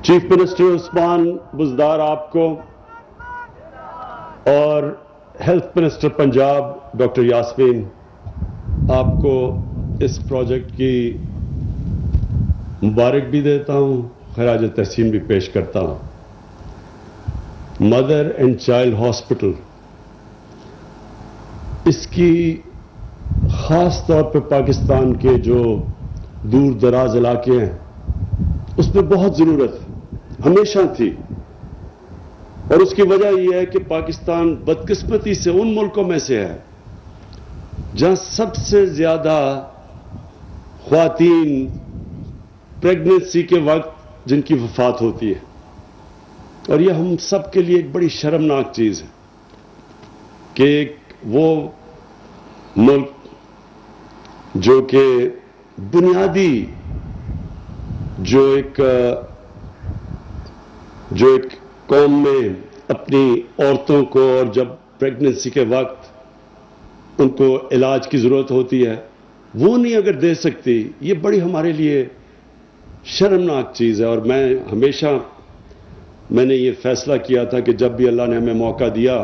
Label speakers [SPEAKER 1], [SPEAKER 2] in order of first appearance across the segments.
[SPEAKER 1] Chief minister Usman Buzdar آپ کو اور health minister Punjab doctor Yasmin آپ کو اس پروجیکٹ کی مبارک بھی دیتا ہوں، خراج تحسین بھی پیش کرتا ہوں۔ مدر اینڈ چائلڈ ہاسپٹل، اس کی خاص طور پہ پاکستان کے جو دور دراز علاقے ہیں اس میں بہت ضرورت ہمیشہ تھی، اور اس کی وجہ یہ ہے کہ پاکستان بدقسمتی سے ان ملکوں میں سے ہے جہاں سب سے زیادہ خواتین پریگننسی کے وقت جن کی وفات ہوتی ہے، اور یہ ہم سب کے لیے ایک بڑی شرمناک چیز ہے کہ ایک وہ ملک جو کہ بنیادی جو ایک قوم میں اپنی عورتوں کو، اور جب پریگننسی کے وقت ان کو علاج کی ضرورت ہوتی ہے وہ نہیں اگر دے سکتی، یہ بڑی ہمارے لیے شرمناک چیز ہے۔ اور میں نے یہ فیصلہ کیا تھا کہ جب بھی اللہ نے ہمیں موقع دیا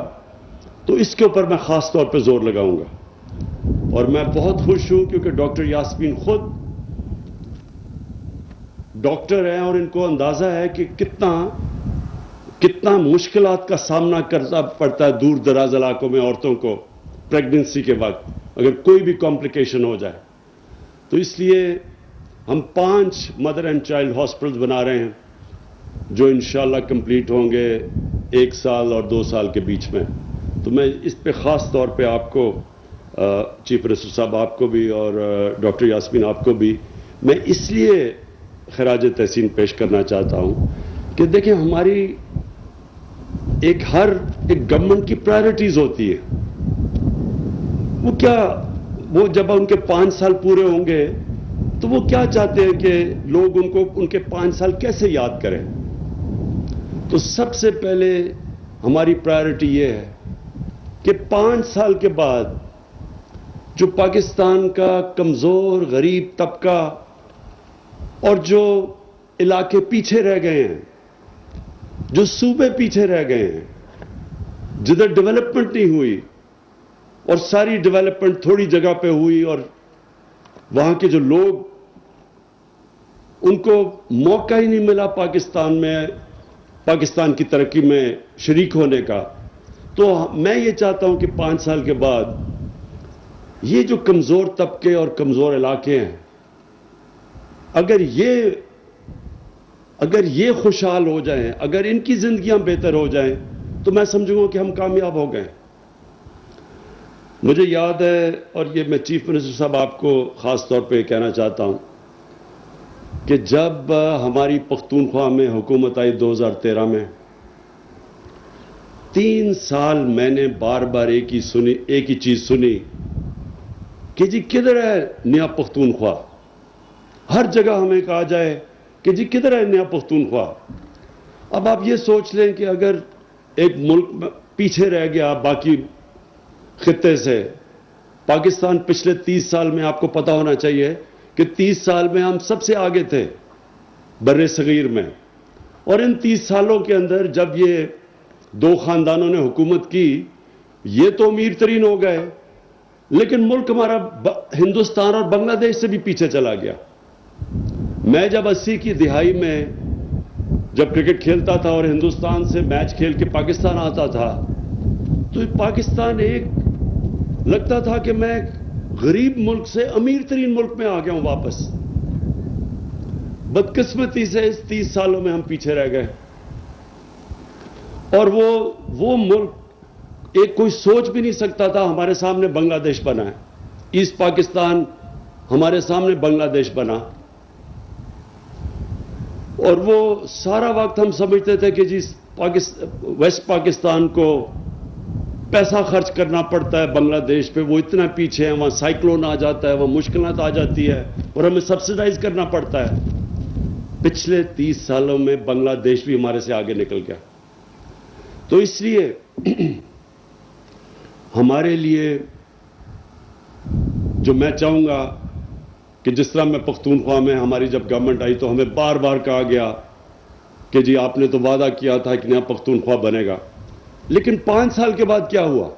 [SPEAKER 1] تو اس کے اوپر میں خاص طور پہ زور لگاؤں گا، اور میں بہت خوش ہوں کیونکہ ڈاکٹر یاسمین خود ڈاکٹر ہیں اور ان کو اندازہ ہے کہ کتنا مشکلات کا سامنا کرنا پڑتا ہے دور دراز علاقوں میں عورتوں کو پریگننسی کے وقت اگر کوئی بھی کمپلیکیشن ہو جائے۔ تو اس لیے ہم 5 مدر اینڈ چائلڈ ہاسپٹلز بنا رہے ہیں جو انشاءاللہ کمپلیٹ ہوں گے 1 سال اور 2 سال کے بیچ میں۔ تو میں اس پہ خاص طور پہ آپ کو، چیف منسٹر صاحب آپ کو بھی اور ڈاکٹر یاسمین آپ کو بھی، میں اس لیے خراج تحسین پیش کرنا چاہتا ہوں کہ دیکھیں ہماری ایک گورنمنٹ کی پرائرٹیز ہوتی ہے، وہ جب ان کے 5 سال پورے ہوں گے تو وہ کیا چاہتے ہیں کہ لوگ ان کے 5 سال کیسے یاد کریں۔ تو سب سے پہلے ہماری پرائرٹی یہ ہے کہ 5 سال کے بعد جو پاکستان کا کمزور غریب طبقہ اور جو علاقے پیچھے رہ گئے ہیں، جو صوبے پیچھے رہ گئے ہیں، جدھر ڈیولپمنٹ نہیں ہوئی اور ساری ڈیولپمنٹ تھوڑی جگہ پہ ہوئی، اور وہاں کے جو لوگ ان کو موقع ہی نہیں ملا پاکستان کی ترقی میں شریک ہونے کا، تو میں یہ چاہتا ہوں کہ 5 سال کے بعد یہ جو کمزور طبقے اور کمزور علاقے ہیں، اگر یہ خوشحال ہو جائیں، اگر ان کی زندگیاں بہتر ہو جائیں تو میں سمجھوں گا کہ ہم کامیاب ہو گئے۔ مجھے یاد ہے، اور یہ میں چیف منسٹر صاحب آپ کو خاص طور پہ کہنا چاہتا ہوں کہ جب ہماری پختونخوا میں حکومت آئی 2013 میں، 3 سال میں نے بار بار ایک ہی چیز سنی کہ جی کدھر ہے نیا پختونخوا۔ ہر جگہ ہمیں کہا جائے کہ جی کدھر ہے نیا پختونخوا۔ اب آپ یہ سوچ لیں کہ اگر ایک ملک پیچھے رہ گیا باقی خطے سے، پاکستان پچھلے 30 سال میں آپ کو پتا ہونا چاہیے کہ 30 سال میں ہم سب سے آگے تھے بر صغیر میں، اور ان 30 سالوں کے اندر جب یہ 2 خاندانوں نے حکومت کی، یہ تو امیر ترین ہو گئے، لیکن ملک ہمارا ہندوستان اور بنگلہ دیش سے بھی پیچھے چلا گیا۔ میں جب 80 کی دہائی میں جب کرکٹ کھیلتا تھا اور ہندوستان سے میچ کھیل کے پاکستان آتا تھا تو پاکستان لگتا تھا کہ میں غریب ملک سے امیر ترین ملک میں آ گیا ہوں واپس۔ بدقسمتی سے اس 30 سالوں میں ہم پیچھے رہ گئے، اور وہ ملک کوئی سوچ بھی نہیں سکتا تھا ہمارے سامنے بنگلہ دیش بنا ہے، ایسٹ پاکستان ہمارے سامنے بنگلہ دیش بنا، اور وہ سارا وقت ہم سمجھتے تھے کہ جی ویسٹ پاکستان کو پیسہ خرچ کرنا پڑتا ہے بنگلہ دیش پہ، وہ اتنا پیچھے ہے، وہاں سائیکلون آ جاتا ہے، وہاں مشکلات آ جاتی ہے اور ہمیں سبسیڈائز کرنا پڑتا ہے۔ پچھلے 30 سالوں میں بنگلہ دیش بھی ہمارے سے آگے نکل گیا۔ تو اس لیے ہمارے لیے جو میں چاہوں گا کہ جس طرح میں پختونخوا میں ہماری جب گورنمنٹ آئی تو ہمیں بار بار کہا گیا کہ جی آپ نے تو وعدہ کیا تھا کہ نیا پختونخوا بنے گا، لیکن 5 سال کے بعد کیا ہوا؟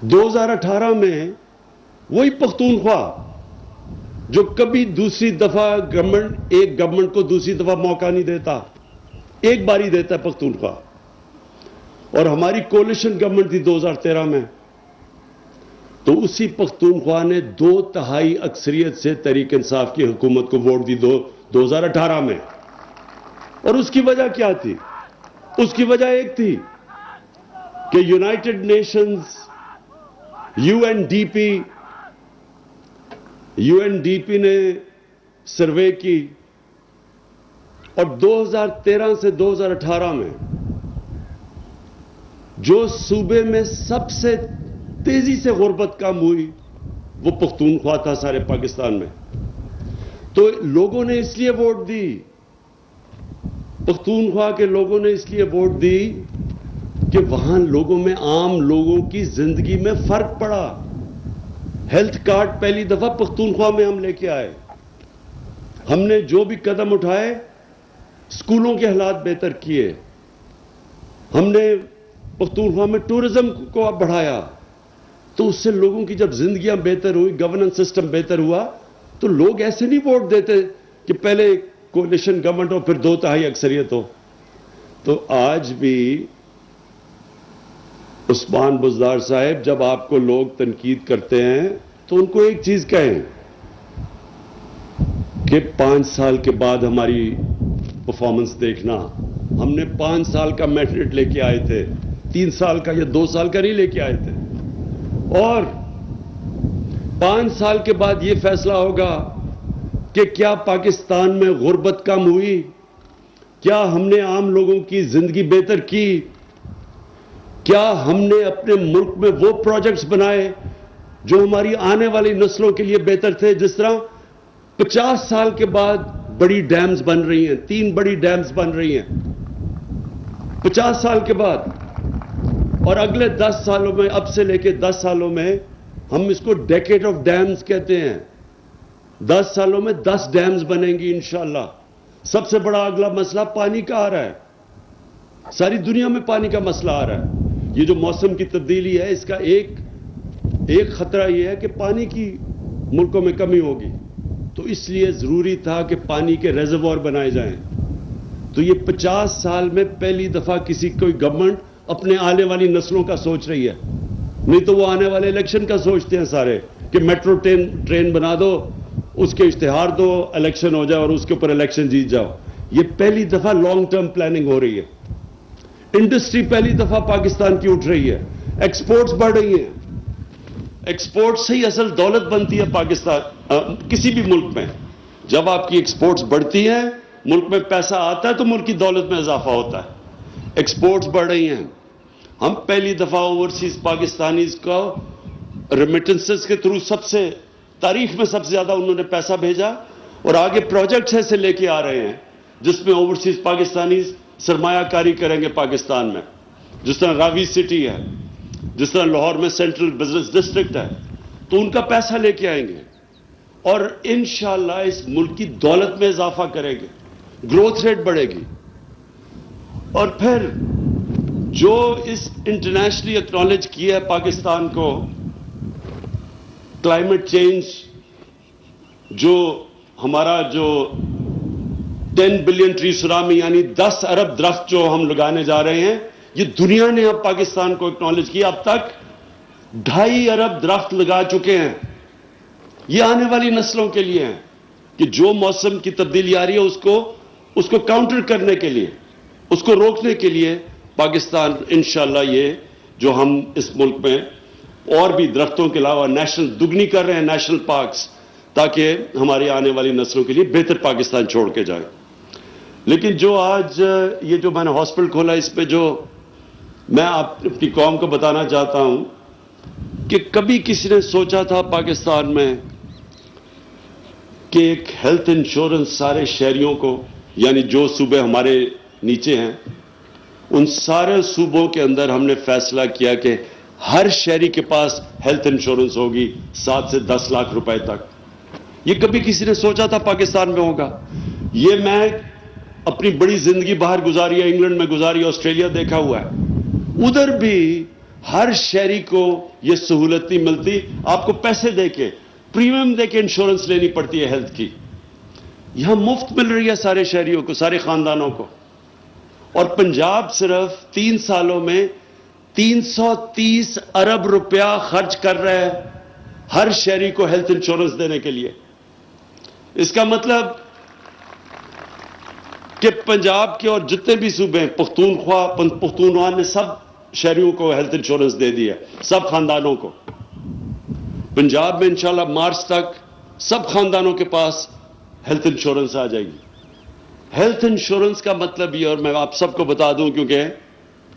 [SPEAKER 1] 2018 میں وہی پختونخوا جو کبھی دوسری دفعہ ایک گورنمنٹ کو دوسری دفعہ موقع نہیں دیتا، ایک باری دیتا ہے پختونخوا، اور ہماری کولیشن گورنمنٹ تھی 2013 میں، تو اسی پختونخوا نے 2/3 اکثریت سے تحریک انصاف کی حکومت کو ووٹ دی 2018 میں۔ اور اس کی وجہ کیا تھی؟ اس کی وجہ ایک تھی کہ یونائٹڈ نیشنز، UNDP نے سروے کی، اور 2013 سے 2018 میں جو صوبے میں سب سے تیزی سے غربت کم ہوئی وہ پختونخوا تھا سارے پاکستان میں۔ تو لوگوں نے اس لیے ووٹ دی، پختونخوا کے لوگوں نے اس لیے ووٹ دی کہ وہاں لوگوں میں، عام لوگوں کی زندگی میں فرق پڑا۔ ہیلتھ کارڈ پہلی دفعہ پختونخوا میں ہم لے کے آئے، ہم نے جو بھی قدم اٹھائے، اسکولوں کے حالات بہتر کیے، ہم نے پختونخوا میں ٹورزم کو بڑھایا، تو اس سے لوگوں کی جب زندگیاں بہتر ہوئی، گورننس سسٹم بہتر ہوا، تو لوگ ایسے نہیں ووٹ دیتے کہ پہلے کولیشن گورنمنٹ ہو پھر 2/3 اکثریت ہو۔ تو آج بھی عثمان بزدار صاحب، جب آپ کو لوگ تنقید کرتے ہیں تو ان کو ایک چیز کہیں کہ 5 سال کے بعد ہماری پرفارمنس دیکھنا۔ ہم نے 5 سال کا مینڈیٹ لے کے آئے تھے، 3 سال کا یا 2 سال کا نہیں لے کے آئے تھے، اور 5 سال کے بعد یہ فیصلہ ہوگا کہ کیا پاکستان میں غربت کم ہوئی، کیا ہم نے عام لوگوں کی زندگی بہتر کی، کیا ہم نے اپنے ملک میں وہ پروجیکٹس بنائے جو ہماری آنے والی نسلوں کے لیے بہتر تھے۔ جس طرح 50 سال کے بعد بڑی ڈیمز بن رہی ہیں، 3 بڑی ڈیمز بن رہی ہیں 50 سال کے بعد، اور اگلے 10 سالوں میں، اب سے لے کے 10 سالوں میں، ہم اس کو ڈیکیڈ آف ڈیمز کہتے ہیں، 10 سالوں میں 10 ڈیمز بنیں گی انشاءاللہ۔ سب سے بڑا اگلا مسئلہ پانی کا آ رہا ہے، ساری دنیا میں پانی کا مسئلہ آ رہا ہے۔ یہ جو موسم کی تبدیلی ہے، اس کا ایک خطرہ یہ ہے کہ پانی کی ملکوں میں کمی ہوگی، تو اس لیے ضروری تھا کہ پانی کے ریزروار بنائے جائیں۔ تو یہ 50 سال میں پہلی دفعہ کوئی گورنمنٹ اپنے آنے والی نسلوں کا سوچ رہی ہے، نہیں تو وہ آنے والے الیکشن کا سوچتے ہیں سارے کہ میٹرو ٹرین بنا دو، اس کے اشتہار دو، الیکشن ہو جائے اور اس کے اوپر الیکشن جیت جاؤ۔ یہ پہلی دفعہ لانگ ٹرم پلاننگ ہو رہی ہے۔ انڈسٹری پہلی دفعہ پاکستان کی اٹھ رہی ہے، ایکسپورٹس بڑھ رہی ہیں۔ ایکسپورٹ سے ہی اصل دولت بنتی ہے پاکستان، کسی بھی ملک میں جب آپ کی ایکسپورٹس بڑھتی ہیں، ملک میں پیسہ آتا ہے تو ملک کی دولت میں اضافہ ہوتا ہے۔ ایکسپورٹس بڑھ رہی ہیں، ہم پہلی دفعہ اوورسیز پاکستانیز کو ریمیٹنسز کے تھرو تاریخ میں سب سے زیادہ انہوں نے پیسہ بھیجا، اور آگے پروجیکٹس ایسے لے کے آ رہے ہیں جس میں اوورسیز پاکستانیز سرمایہ کاری کریں گے پاکستان میں، جس طرح راوی سٹی ہے، جس طرح لاہور میں سینٹرل بزنس ڈسٹرکٹ ہے، تو ان کا پیسہ لے کے آئیں گے اور انشاءاللہ اس ملک کی دولت میں اضافہ کریں گے، گروتھ ریٹ بڑھے گی۔ اور پھر جو اس انٹرنیشنلی ایکنالج کیا ہے پاکستان کو، کلائمیٹ چینج، جو ہمارا جو 10 بلین ٹری سونامی یعنی 10 ارب درخت جو ہم لگانے جا رہے ہیں، یہ دنیا نے اب پاکستان کو ایکنالج کیا۔ اب تک 2.5 ارب درخت لگا چکے ہیں۔ یہ آنے والی نسلوں کے لیے ہیں کہ جو موسم کی تبدیلی آ رہی ہے اس کو کاؤنٹر کرنے کے لیے، اس کو روکنے کے لیے پاکستان انشاءاللہ یہ جو ہم اس ملک میں اور بھی درختوں کے علاوہ نیشنل دگنی کر رہے ہیں، نیشنل پارکس، تاکہ ہماری آنے والی نسلوں کے لیے بہتر پاکستان چھوڑ کے جائیں۔ لیکن جو آج یہ جو میں نے ہاسپٹل کھولا، اس پہ جو میں اپنی قوم کو بتانا چاہتا ہوں کہ کبھی کسی نے سوچا تھا پاکستان میں کہ ایک ہیلتھ انشورنس سارے شہریوں کو، یعنی جو صوبے ہمارے نیچے ہیں، ان سارے صوبوں کے اندر ہم نے فیصلہ کیا کہ ہر شہری کے پاس ہیلتھ انشورنس ہوگی 7 سے 10 لاکھ روپے تک۔ یہ کبھی کسی نے سوچا تھا پاکستان میں ہوگا؟ یہ میں اپنی بڑی زندگی باہر گزاری ہے, انگلینڈ میں گزاری, آسٹریلیا دیکھا ہوا ہے, ادھر بھی ہر شہری کو یہ سہولت نہیں ملتی. آپ کو پیسے دے کے, پریمیم دے کے انشورنس لینی پڑتی ہے ہیلتھ کی. یہاں مفت مل رہی ہے سارے شہریوں کو, سارے خاندانوں کو. اور پنجاب صرف 3 سالوں میں 330 ارب روپیہ خرچ کر رہا ہے ہر شہری کو ہیلتھ انشورنس دینے کے لیے. اس کا مطلب کہ پنجاب کے اور جتنے بھی صوبے ہیں, پختونخوا نے سب شہریوں کو ہیلتھ انشورنس دے دی ہے, سب خاندانوں کو. پنجاب میں انشاءاللہ مارچ تک سب خاندانوں کے پاس ہیلتھ انشورنس آ جائے گی. ہیلتھ انشورنس کا مطلب یہ, اور میں آپ سب کو بتا دوں, کیونکہ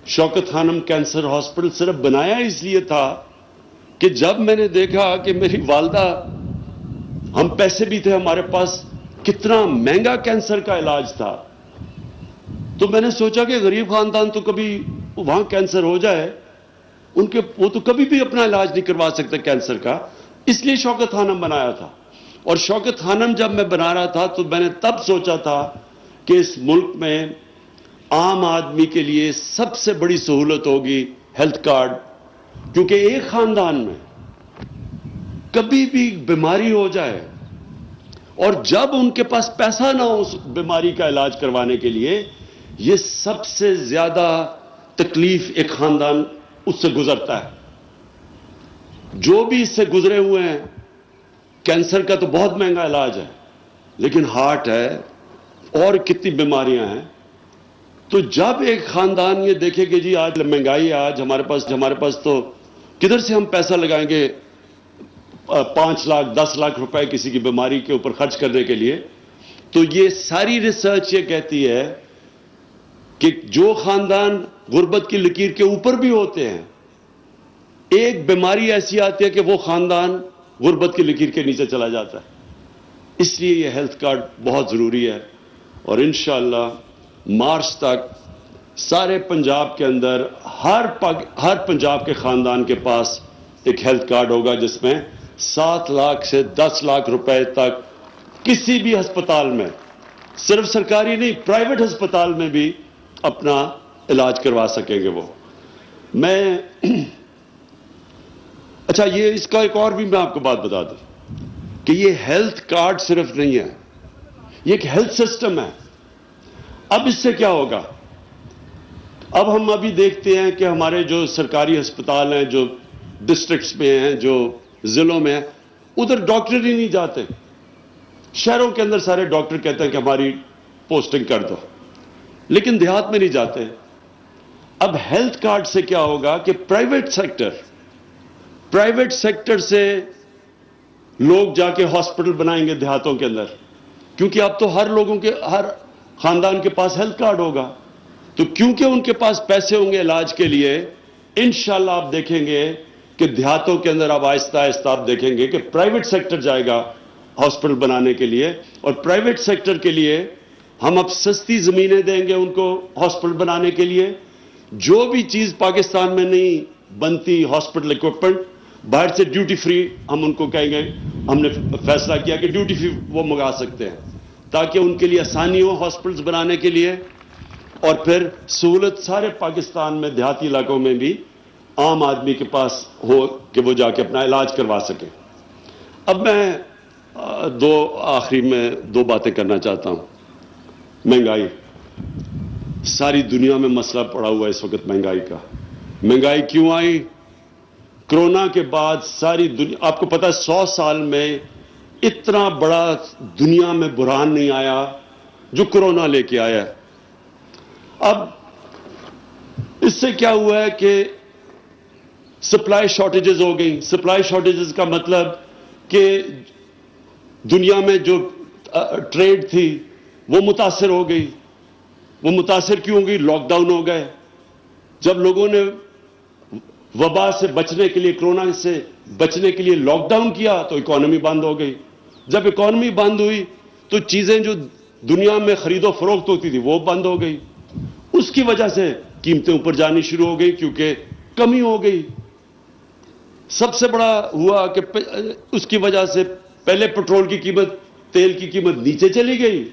[SPEAKER 1] شوکت خانم کینسر ہاسپٹل صرف بنایا اس لیے تھا کہ جب میں نے دیکھا کہ میری والدہ, ہم پیسے بھی تھے ہمارے پاس, کتنا مہنگا کینسر کا علاج تھا, تو میں نے سوچا کہ غریب خاندان تو کبھی وہاں کینسر ہو جائے, وہ تو کبھی بھی اپنا علاج نہیں کروا سکتے کینسر کا, اس لیے شوکت خانم بنایا تھا. اور شوکت خانم جب میں بنا رہا تھا تو میں نے تب سوچا تھا کہ اس ملک میں عام آدمی کے لیے سب سے بڑی سہولت ہوگی ہیلتھ کارڈ, کیونکہ ایک خاندان میں کبھی بھی بیماری ہو جائے اور جب ان کے پاس پیسہ نہ ہو اس بیماری کا علاج کروانے کے لیے, یہ سب سے زیادہ تکلیف ایک خاندان اس سے گزرتا ہے. جو بھی اس سے گزرے ہوئے ہیں, کینسر کا تو بہت مہنگا علاج ہے, لیکن ہارٹ ہے اور کتنی بیماریاں ہیں. تو جب ایک خاندان یہ دیکھے کہ جی آج مہنگائی ہے, آج ہمارے پاس تو کدھر سے ہم پیسہ لگائیں گے 5 لاکھ 10 لاکھ روپے کسی کی بیماری کے اوپر خرچ کرنے کے لیے, تو یہ ساری ریسرچ یہ کہتی ہے کہ جو خاندان غربت کی لکیر کے اوپر بھی ہوتے ہیں, ایک بیماری ایسی آتی ہے کہ وہ خاندان غربت کی لکیر کے نیچے چلا جاتا ہے. اس لیے یہ ہیلتھ کارڈ بہت ضروری ہے. اور انشاءاللہ مارچ تک سارے پنجاب کے اندر ہر پنجاب کے خاندان کے پاس ایک ہیلتھ کارڈ ہوگا, جس میں 7 لاکھ سے 10 لاکھ روپے تک کسی بھی ہسپتال میں, صرف سرکاری نہیں, پرائیویٹ ہسپتال میں بھی اپنا علاج کروا سکیں گے وہ. میں اچھا, یہ اس کا ایک اور بھی میں آپ کو بات بتا دوں کہ یہ ہیلتھ کارڈ صرف نہیں ہے, یہ ایک ہیلتھ سسٹم ہے. اب اس سے کیا ہوگا؟ اب ہم ابھی دیکھتے ہیں کہ ہمارے جو سرکاری ہسپتال ہیں, جو ڈسٹرکٹس میں ہیں, جو ضلعوں میں ہیں, ادھر ڈاکٹر ہی نہیں جاتے. شہروں کے اندر سارے ڈاکٹر کہتے ہیں کہ ہماری پوسٹنگ کر دو, لیکن دیہات میں نہیں جاتے. اب ہیلتھ کارڈ سے کیا ہوگا کہ پرائیویٹ سیکٹر سے لوگ جا کے ہاسپٹل بنائیں گے دیہاتوں کے اندر, کیونکہ اب تو ہر خاندان کے پاس ہیلتھ کارڈ ہوگا. تو کیونکہ ان کے پاس پیسے ہوں گے علاج کے لیے, انشاءاللہ آپ دیکھیں گے کہ دیہاتوں کے اندر اب آہستہ آہستہ آپ دیکھیں گے کہ پرائیویٹ سیکٹر جائے گا ہاسپٹل بنانے کے لیے. اور پرائیویٹ سیکٹر کے لیے ہم اب سستی زمینیں دیں گے ان کو ہاسپٹل بنانے کے لیے. جو بھی چیز پاکستان میں نہیں بنتی ہاسپٹل اکوپمنٹ, باہر سے ڈیوٹی فری ہم ان کو کہیں گے, ہم نے فیصلہ کیا کہ ڈیوٹی فری وہ منگا سکتے ہیں, تاکہ ان کے لیے آسانی ہو ہاسپٹلز بنانے کے لیے. اور پھر سہولت سارے پاکستان میں دیہاتی علاقوں میں بھی عام آدمی کے پاس ہو کہ وہ جا کے اپنا علاج کروا سکے. اب میں آخری میں 2 باتیں کرنا چاہتا ہوں. مہنگائی, ساری دنیا میں مسئلہ پڑا ہوا ہے اس وقت مہنگائی کا. مہنگائی کیوں آئی؟ کرونا کے بعد ساری دنیا, آپ کو پتا ہے 100 سال میں اتنا بڑا دنیا میں بحران نہیں آیا جو کرونا لے کے آیا ہے. اب اس سے کیا ہوا ہے کہ سپلائی شارٹیجز ہو گئی. سپلائی شارٹیجز کا مطلب کہ دنیا میں جو ٹریڈ تھی وہ متاثر ہو گئی. وہ متاثر کیوں ہو گئی؟ لاک ڈاؤن ہو گئے. جب لوگوں نے وبا سے بچنے کے لیے, کرونا سے بچنے کے لیے لاک ڈاؤن کیا تو اکانومی بند ہو گئی. جب اکانومی بند ہوئی تو چیزیں جو دنیا میں خرید و فروخت ہوتی تھی وہ بند ہو گئی. اس کی وجہ سے قیمتیں اوپر جانی شروع ہو گئی کیونکہ کمی ہو گئی. سب سے بڑا ہوا کہ اس کی وجہ سے پہلے پٹرول کی قیمت, تیل کی قیمت نیچے چلی گئی,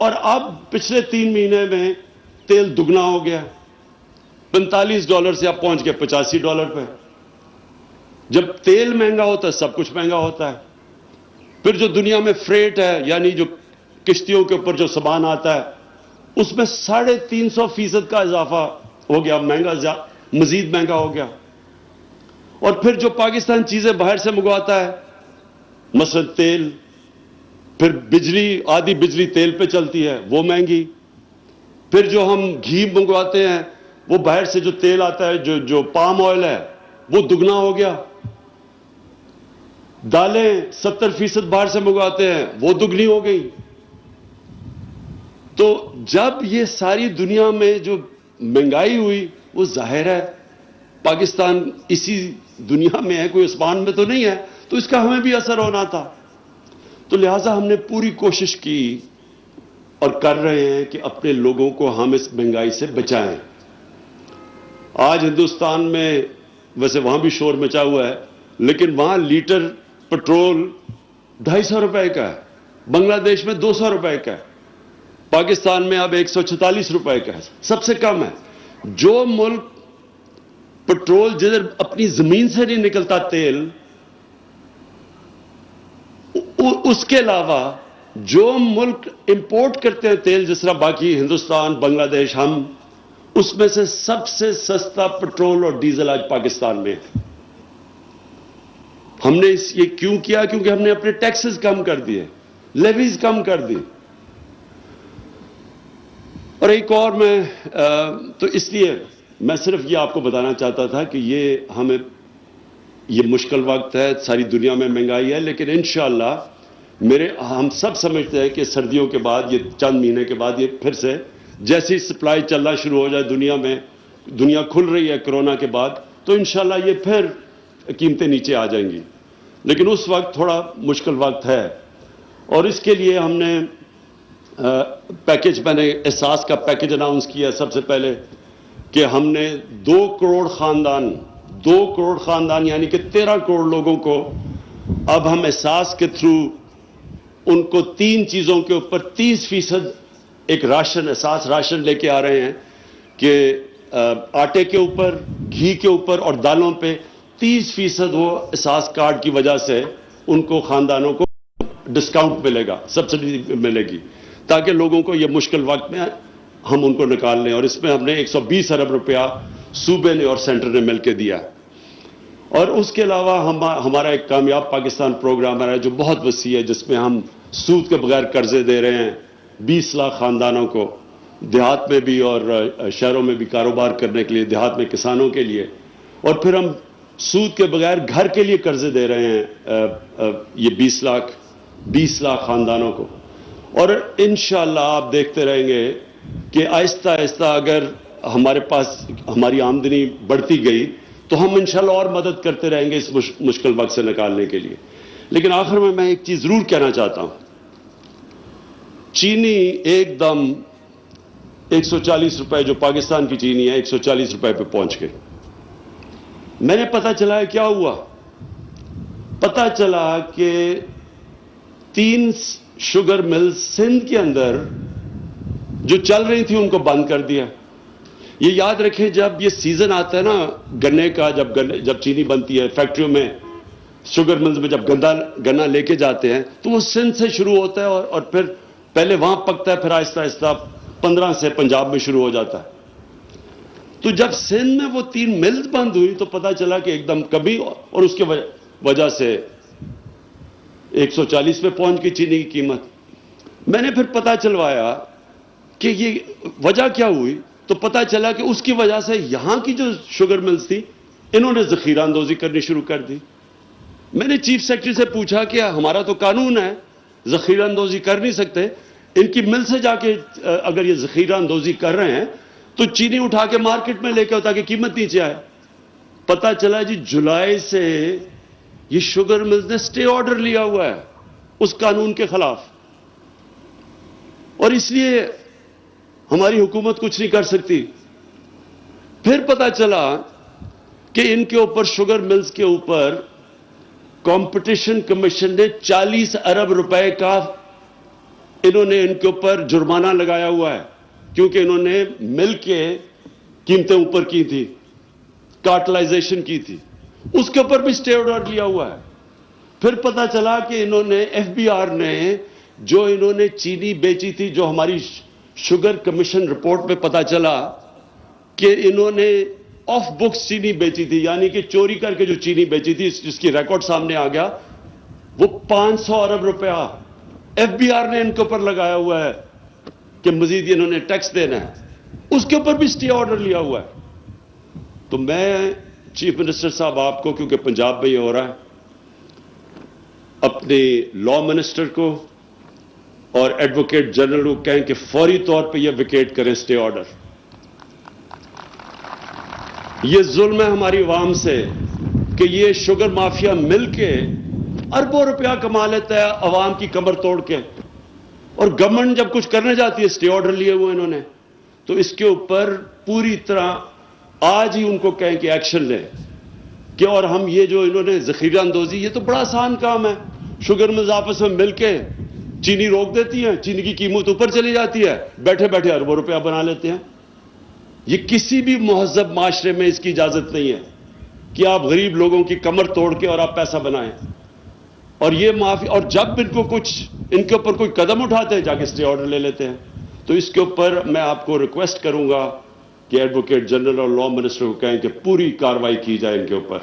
[SPEAKER 1] اور اب پچھلے 3 مہینے میں تیل دگنا ہو گیا، $45 سے اب پہنچ گیا $85 پہ۔ جب تیل مہنگا ہوتا ہے سب کچھ مہنگا ہوتا ہے۔ پھر جو دنیا میں فریٹ ہے، یعنی جو کشتیوں کے اوپر جو سامان آتا ہے، اس میں 350% کا اضافہ ہو گیا، مہنگا، مزید مہنگا ہو گیا۔ اور پھر جو پاکستان چیزیں باہر سے منگواتا ہے، مثلا تیل، پھر بجلی، آدھی بجلی تیل پہ چلتی ہے، وہ مہنگی۔ پھر جو ہم گھی منگواتے ہیں، وہ باہر سے جو تیل آتا ہے، جو پام آئل ہے، وہ دگنا ہو گیا۔ دالیں 70% باہر سے منگواتے ہیں، وہ دگنی ہو گئی۔ تو جب یہ ساری دنیا میں جو مہنگائی ہوئی، وہ ظاہر ہے پاکستان اسی دنیا میں ہے، کوئی آسمان میں تو نہیں ہے، تو اس کا ہمیں بھی اثر ہونا تھا۔ تو لہٰذا ہم نے پوری کوشش کی اور کر رہے ہیں کہ اپنے لوگوں کو ہم اس مہنگائی سے بچائیں۔ آج ہندوستان میں ویسے وہاں بھی شور مچا ہوا ہے، لیکن وہاں لیٹر پٹرول $250 کا ہے، بنگلہ دیش میں $200 کا ہے، پاکستان میں اب $146 کا ہے، سب سے کم ہے۔ جو ملک پٹرول جدھر اپنی زمین سے نہیں نکلتا تیل، اس کے علاوہ جو ملک امپورٹ کرتے ہیں تیل، جس طرح باقی ہندوستان، بنگلہ دیش، ہم، اس میں سے سب سے سستا پٹرول اور ڈیزل آج پاکستان میں ہے۔ ہم نے یہ کیوں کیا؟ کیونکہ ہم نے اپنے ٹیکسز کم کر دیے، لیویز کم کر دی۔ اور ایک اور میں تو اس لیے میں صرف یہ آپ کو بتانا چاہتا تھا کہ یہ مشکل وقت ہے، ساری دنیا میں مہنگائی ہے، لیکن انشاءاللہ ہم سب سمجھتے ہیں کہ سردیوں کے بعد، یہ چند مہینے کے بعد، یہ پھر سے جیسی سپلائی چلنا شروع ہو جائے دنیا میں، دنیا کھل رہی ہے کرونا کے بعد، تو انشاءاللہ یہ پھر قیمتیں نیچے آ جائیں گی۔ لیکن اس وقت تھوڑا مشکل وقت ہے، اور اس کے لیے ہم نے پیکج، میں نے احساس کا پیکج اناؤنس کیا سب سے پہلے، کہ ہم نے 2 کروڑ خاندان یعنی کہ 13 کروڑ لوگوں کو اب ہم احساس کے تھرو ان کو 3 چیزوں کے اوپر 30% ایک احساس راشن لے کے آ رہے ہیں، کہ آٹے کے اوپر، گھی کے اوپر اور دالوں پہ 30% وہ احساس کارڈ کی وجہ سے ان کو، خاندانوں کو ڈسکاؤنٹ ملے گا، سبسڈی ملے گی، تاکہ لوگوں کو یہ مشکل وقت میں ہم ان کو نکال لیں۔ اور اس میں ہم نے 120 ارب روپیہ صوبے نے اور سینٹر نے مل کے دیا۔ اور اس کے علاوہ ہمارا ایک کامیاب پاکستان پروگرام ہے جو بہت وسیع ہے، جس میں ہم سود کے بغیر قرضے دے رہے ہیں 20 لاکھ خاندانوں کو، دیہات میں بھی اور شہروں میں بھی کاروبار کرنے کے لیے، دیہات میں کسانوں کے لیے، اور پھر ہم سود کے بغیر گھر کے لیے قرضے دے رہے ہیں یہ 20 لاکھ خاندانوں کو۔ اور انشاءاللہ آپ دیکھتے رہیں گے کہ آہستہ آہستہ اگر ہمارے پاس ہماری آمدنی بڑھتی گئی تو ہم انشاءاللہ اور مدد کرتے رہیں گے اس مشکل وقت سے نکالنے کے لیے۔ لیکن آخر میں ایک چیز ضرور کہنا چاہتا ہوں، چینی ایک دم 140 روپے، جو پاکستان کی چینی ہے، 140 روپے پہ پہنچ گئی۔ میں نے پتہ چلا ہے کیا ہوا، پتہ چلا کہ 3 شوگر ملز سندھ کے اندر جو چل رہی تھی ان کو بند کر دیا۔ یہ یاد رکھیں، جب یہ سیزن آتا ہے نا گنے کا، جب چینی بنتی ہے فیکٹریوں میں، شوگر ملز میں جب گنا لے کے جاتے ہیں تو وہ سندھ سے شروع ہوتا ہے، اور پھر پہلے وہاں پکتا ہے، پھر آہستہ آہستہ 15 سے پنجاب میں شروع ہو جاتا ہے۔ تو جب سندھ میں وہ 3 ملز بند ہوئی تو پتہ چلا کہ ایک دم کمی، اور اس کی وجہ سے 140 پہ پہنچ گئی چینی کی قیمت۔ میں نے پھر پتہ چلوایا کہ یہ وجہ کیا ہوئی، تو پتہ چلا کہ اس کی وجہ سے یہاں کی جو شوگر ملز تھی، انہوں نے ذخیرہ اندوزی کرنی شروع کر دی۔ میں نے چیف سیکرٹری سے پوچھا کہ ہمارا تو قانون ہے، ذخیرہ اندوزی کر نہیں سکتے، ان کی مل سے جا کے اگر یہ ذخیرہ اندوزی کر رہے ہیں تو چینی اٹھا کے مارکیٹ میں لے کے آؤ تاکہ قیمت نیچے آئے۔ پتہ چلا جی جولائی سے یہ شوگر ملز نے سٹے آرڈر لیا ہوا ہے اس قانون کے خلاف، اور اس لیے ہماری حکومت کچھ نہیں کر سکتی۔ پھر پتہ چلا کہ ان کے اوپر، شوگر ملز کے اوپر، کمپٹیشن کمیشن نے 40 ارب روپے کا انہوں نے ان کے اوپر جرمانہ لگایا ہوا ہے کیونکہ انہوں نے مل کے قیمتیں اوپر کی تھی, کارٹلائزیشن کی تھی, اس کے اوپر بھی اسٹے آرڈر لیا ہوا ہے. پھر پتا چلا کہ انہوں نے ایف بی آر نے جو انہوں نے چینی بیچی تھی, جو ہماری شوگر کمیشن رپورٹ میں پتا چلا کہ انہوں نے آف بکس چینی بیچی تھی, یعنی کہ چوری کر کے جو چینی بیچی تھی, جس کی ریکارڈ سامنے آ گیا, وہ 500 ارب روپیہ ایف بی آر نے ان کے اوپر لگایا ہوا ہے کہ مزید انہوں نے ٹیکس دینا ہے. اس کے اوپر بھی اسٹے آرڈر لیا ہوا ہے. تو میں چیف منسٹر صاحب آپ کو, کیونکہ پنجاب میں یہ ہو رہا ہے, اپنے لا منسٹر کو اور ایڈوکیٹ جنرل کو کہیں کہ فوری طور پہ یہ ویکیٹ کریں اسٹے آرڈر. یہ ظلم ہے ہماری عوام سے کہ یہ شوگر مافیا مل کے اربوں روپیہ کما لیتا ہے عوام کی کمر توڑ کے, اور گورنمنٹ جب کچھ کرنے جاتی ہے, اسٹے آرڈر لیے ہوئے انہوں نے, تو اس کے اوپر پوری طرح آج ہی ان کو کہیں کہ ایکشن لیں کہ, اور ہم یہ جو انہوں نے ذخیرہ اندوزی, یہ تو بڑا آسان کام ہے. شوگر ملز آپس میں مل کے چینی روک دیتی ہیں, چینی کی قیمت اوپر چلی جاتی ہے, بیٹھے بیٹھے اربوں روپیہ بنا لیتے ہیں. یہ کسی بھی مہذب معاشرے میں اس کی اجازت نہیں ہے کہ آپ غریب لوگوں کی کمر توڑ کے اور آپ پیسہ بنائیں. اور یہ معافی, اور جب ان کو کچھ ان کے اوپر کوئی قدم اٹھاتے ہیں جا کے اسٹے آرڈر لے لیتے ہیں. تو اس کے اوپر میں آپ کو ریکویسٹ کروں گا کہ ایڈوکیٹ جنرل اور لا منسٹر کو کہیں کہ پوری کارروائی کی جائے ان کے اوپر.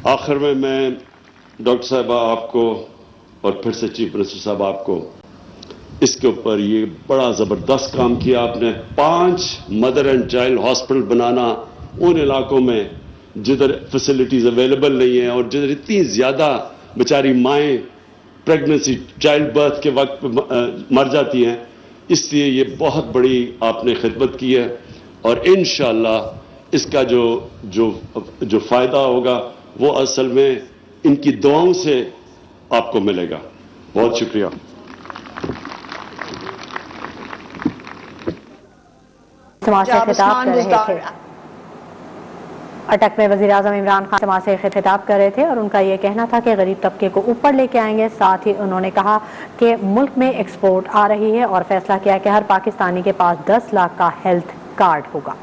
[SPEAKER 1] آخر میں ڈاکٹر صاحبہ آپ کو اور پھر سے چیف منسٹر صاحب آپ کو اس کے اوپر یہ بڑا زبردست کام کیا آپ نے. 5 مدر اینڈ چائلڈ ہاسپٹل بنانا ان علاقوں میں جدھر فیسلٹیز اویلیبل نہیں ہیں اور جدھر اتنی زیادہ بیچاری مائیں پریگننسی چائلڈ برتھ کے وقت مر جاتی ہیں. اس لیے یہ بہت بڑی آپ نے خدمت کی ہے, اور انشاءاللہ اس کا جو فائدہ ہوگا وہ اصل میں ان کی دعاؤں سے آپ کو ملے گا. بہت شکریہ.
[SPEAKER 2] اٹک میں وزیر اعظم عمران خان سماج سے خطاب کر رہے تھے اور ان کا یہ کہنا تھا کہ غریب طبقے کو اوپر لے کے آئیں گے. ساتھ ہی انہوں نے کہا کہ ملک میں ایکسپورٹ آ رہی ہے اور فیصلہ کیا کہ ہر پاکستانی کے پاس 10 لاکھ کا ہیلتھ کارڈ ہوگا.